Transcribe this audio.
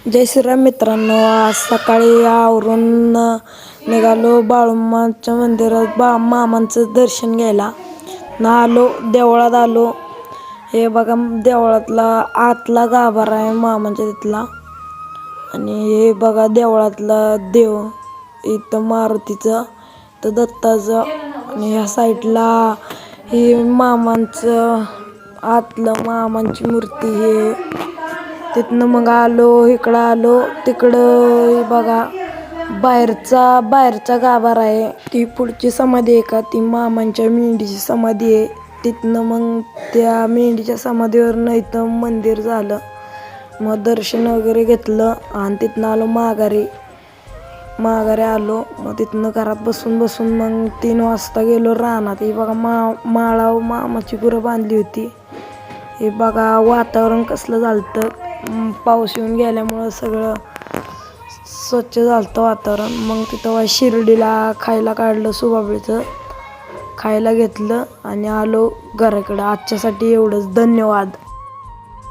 जय श्रीराम मित्रांनो, आज सकाळी आवरून निघालो बाळूमामाच्या मंदिरात मामांचं दर्शन घ्यायला आलो. देवळात आलो. हे बघा देवळातला आतला गाभारा आहे मामांच्या तिथला. आणि हे बघा देवळातला देव, इथं मारुतीचं तर दत्ताचं. आणि ह्या साईडला हे मामांचं आतलं मामांची मूर्ती हे. तिथनं मग आलो इकडं आलो. तिकडं बघा बाहेरचा गाभारा आहे. ती पुढची समाधी आहे का ती मामांच्या मेंढीची समाधी आहे. तिथनं मग त्या मेंढीच्या समाधीवरनं इथं मंदिर झालं. मग दर्शन वगैरे घेतलं आणि तिथनं आलो माघारी आलो. मग तिथनं घरात बसून मग 3 वाजता गेलो रानात. हे बघा माळावर मामाची गुरं बांधली होती. हे बघा वातावरण कसलं झालतं. पाऊस येऊन गेल्यामुळं सगळं स्वच्छ झालतं वातावरण. मग तिथं शिर्डीला खायला काढलं, सुबाबळीचं खायला घेतलं आणि आलो घराकडं. आजच्यासाठी एवढंच. धन्यवाद.